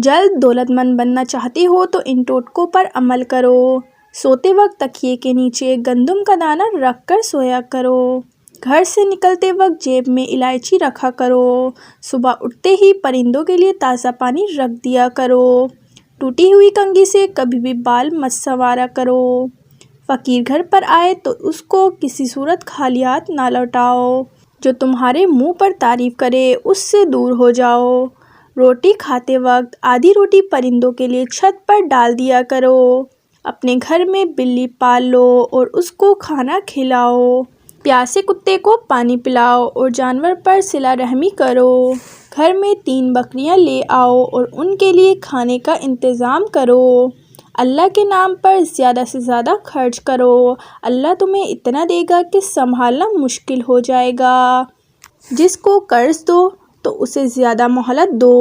جلد دولت مند بننا چاہتے ہو تو ان ٹوٹکوں پر عمل کرو۔ سوتے وقت تکیے کے نیچے گندم کا دانہ رکھ کر سویا کرو۔ گھر سے نکلتے وقت جیب میں الائچی رکھا کرو۔ صبح اٹھتے ہی پرندوں کے لیے تازہ پانی رکھ دیا کرو۔ ٹوٹی ہوئی کنگھی سے کبھی بھی بال مت سنوارا کرو۔ فقیر گھر پر آئے تو اس کو کسی صورت خالی ہاتھ نہ لوٹاؤ۔ جو تمہارے منہ پر تعریف کرے اس سے دور ہو جاؤ۔ روٹی کھاتے وقت آدھی روٹی پرندوں کے لیے چھت پر ڈال دیا کرو۔ اپنے گھر میں بلی پال لو اور اس کو کھانا کھلاؤ۔ پیاسے کتے کو پانی پلاؤ اور جانور پر صلہ رحمی کرو۔ گھر میں 3 بکریاں لے آؤ اور ان کے لیے کھانے کا انتظام کرو۔ اللہ کے نام پر زیادہ سے زیادہ خرچ کرو۔ اللہ تمہیں اتنا دے گا کہ سنبھالنا مشکل ہو جائے گا۔ جس کو قرض دو تو اسے زیادہ مہلت دو۔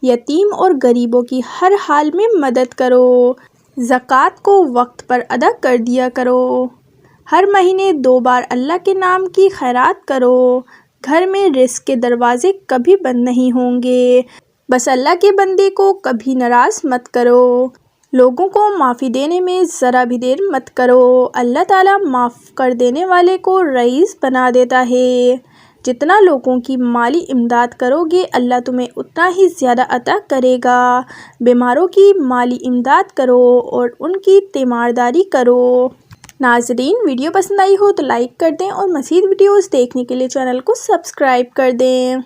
یتیم اور غریبوں کی ہر حال میں مدد کرو۔ زکوٰۃ کو وقت پر ادا کر دیا کرو۔ ہر مہینے 2 بار اللہ کے نام کی خیرات کرو۔ گھر میں رزق کے دروازے کبھی بند نہیں ہوں گے۔ بس اللہ کے بندے کو کبھی ناراض مت کرو۔ لوگوں کو معافی دینے میں ذرا بھی دیر مت کرو۔ اللہ تعالیٰ معاف کر دینے والے کو رئیس بنا دیتا ہے۔ جتنا لوگوں کی مالی امداد کرو گے اللہ تمہیں اتنا ہی زیادہ عطا کرے گا۔ بیماروں کی مالی امداد کرو اور ان کی تیمارداری کرو۔ ناظرین، ویڈیو پسند آئی ہو تو لائک کر دیں اور مزید ویڈیوز دیکھنے کے لیے چینل کو سبسکرائب کر دیں۔